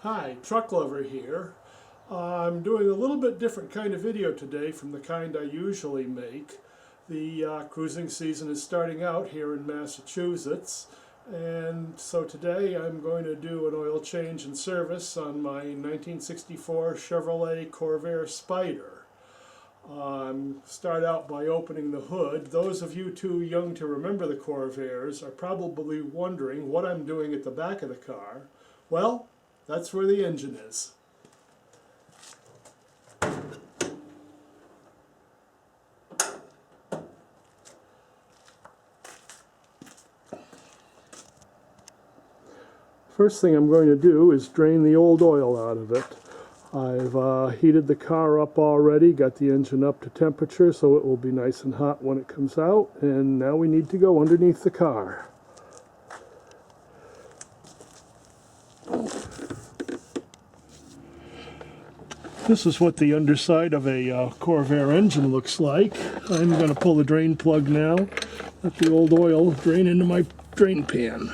Hi, Truck Lover here. I'm doing a little bit different kind of video today from the kind I usually make. The cruising season is starting out here in Massachusetts, and so today I'm going to do an oil change and service on my 1964 Chevrolet Corvair Spyder. Start out by opening the hood. Those of you too young to remember the Corvairs are probably wondering what I'm doing at the back of the car. Well, that's where the engine is. First thing I'm going to do is drain the old oil out of it. I've heated the car up already, got the engine up to temperature so it will be nice and hot when it comes out, and now we need to go underneath the car. This is what the underside of a Corvair engine looks like. I'm going to pull the drain plug now, let the old oil drain into my drain pan.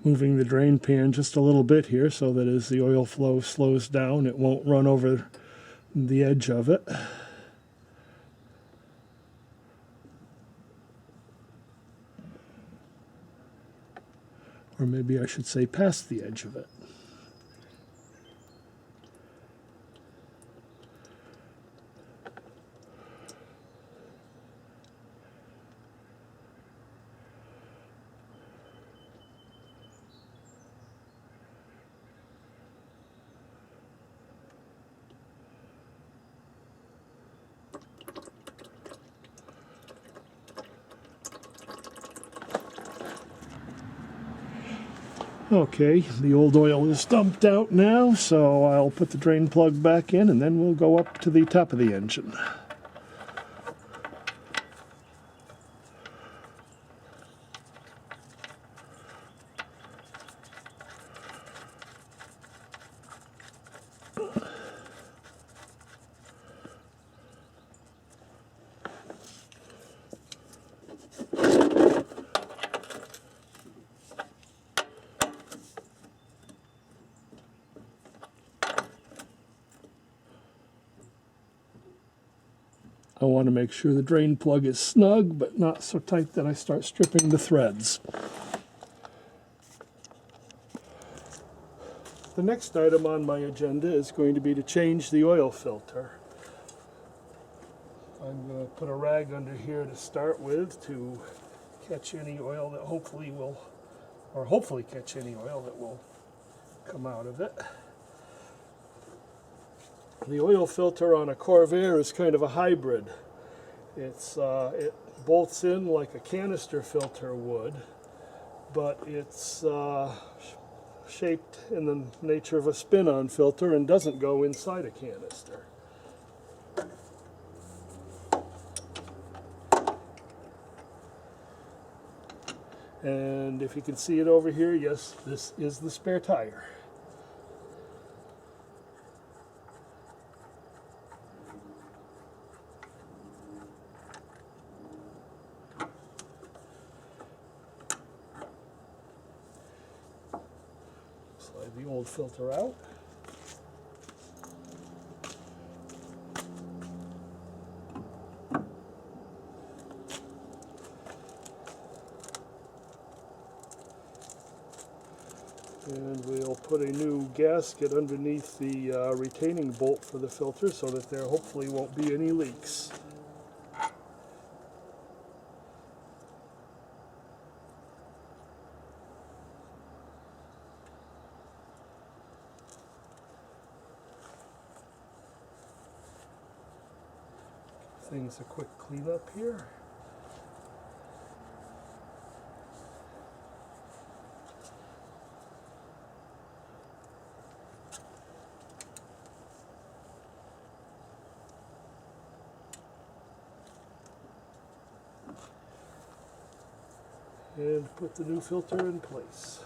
Moving the drain pan just a little bit here so that as the oil flow slows down it won't run over the edge of it. Or maybe I should say past the edge of it. Okay, the old oil is dumped out now, so I'll put the drain plug back in and then we'll go up to the top of the engine. I want to make sure the drain plug is snug, but not so tight that I start stripping the threads. The next item on my agenda is going to be to change the oil filter. I'm going to put a rag under here to start with to catch any oil that hopefully catch any oil that will come out of it. The oil filter on a Corvair is kind of a hybrid. It bolts in like a canister filter would, but it's shaped in the nature of a spin-on filter and doesn't go inside a canister. And if you can see it over here, yes, this is the spare tire. Slide the old filter out. And we'll put a new gasket underneath the retaining bolt for the filter so that there hopefully won't be any leaks. things a quick cleanup here. And put the new filter in place.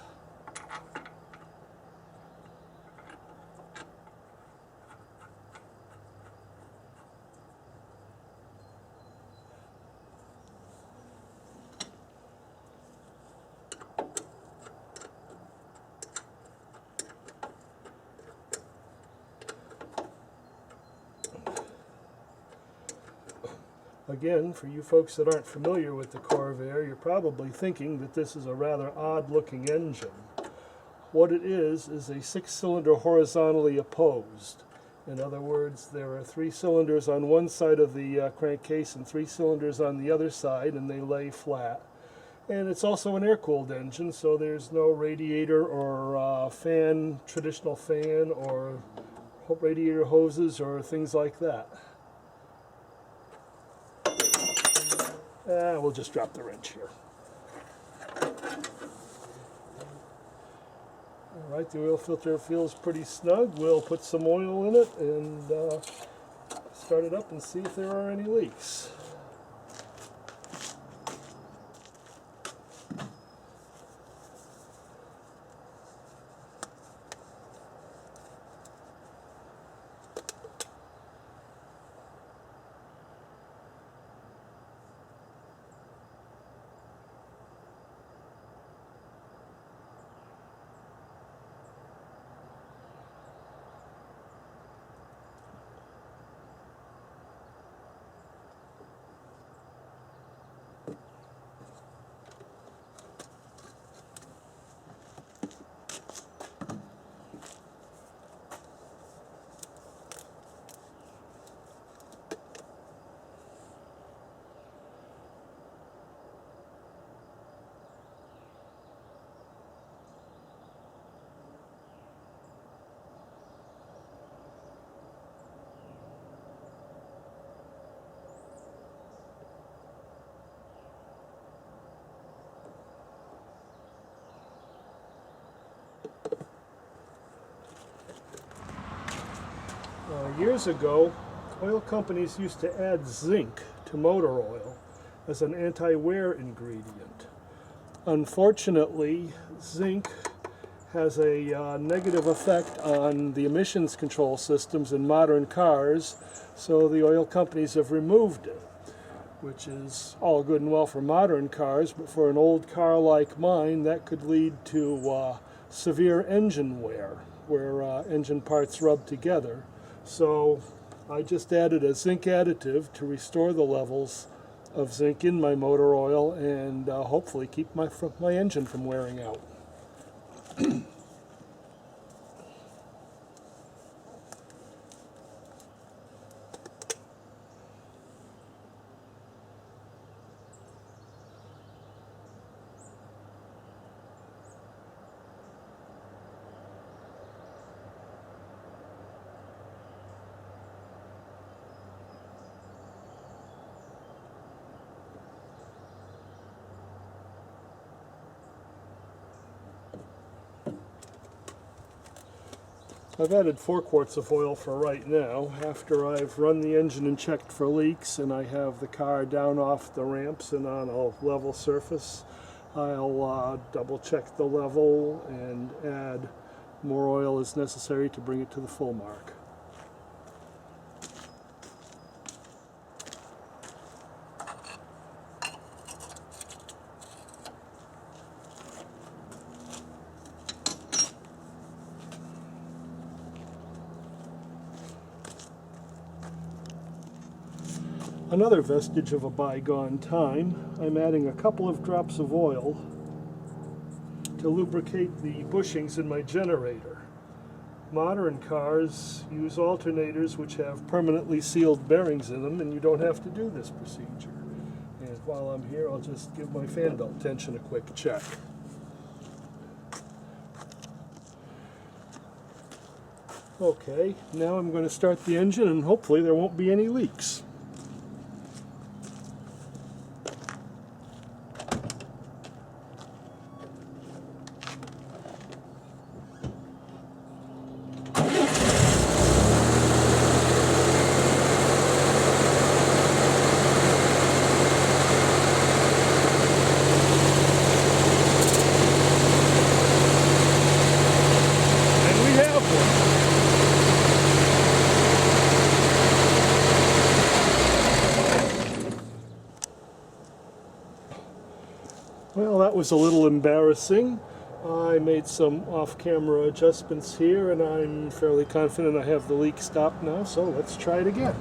Again, for you folks that aren't familiar with the Corvair, you're probably thinking that this is a rather odd-looking engine. What it is a 6-cylinder horizontally opposed. In other words, there are 3 cylinders on one side of the crankcase and 3 cylinders on the other side, and they lay flat. And it's also an air-cooled engine, so there's no radiator or fan, traditional fan, or radiator hoses or things like that. We'll just drop the wrench here. Alright, the oil filter feels pretty snug. We'll put some oil in it and start it up and see if there are any leaks. Years ago, oil companies used to add zinc to motor oil as an anti-wear ingredient. Unfortunately, zinc has a negative effect on the emissions control systems in modern cars, so the oil companies have removed it, which is all good and well for modern cars, but for an old car like mine, that could lead to severe engine wear, where engine parts rub together. So I just added a zinc additive to restore the levels of zinc in my motor oil and hopefully keep my engine from wearing out. I've added 4 quarts of oil for right now. After I've run the engine and checked for leaks and I have the car down off the ramps and on a level surface, I'll double check the level and add more oil as necessary to bring it to the full mark. Another vestige of a bygone time, I'm adding a couple of drops of oil to lubricate the bushings in my generator. Modern cars use alternators which have permanently sealed bearings in them, and you don't have to do this procedure. And while I'm here, I'll just give my fan belt tension a quick check. Okay, now I'm going to start the engine and hopefully there won't be any leaks. that was a little embarrassing. I made some off-camera adjustments here, and I'm fairly confident I have the leak stopped now, so let's try it again.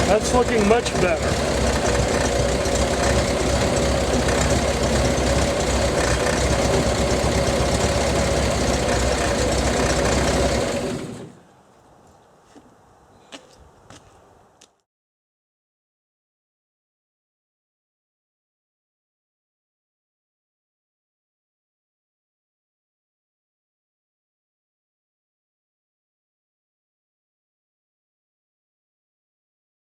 That's looking much better.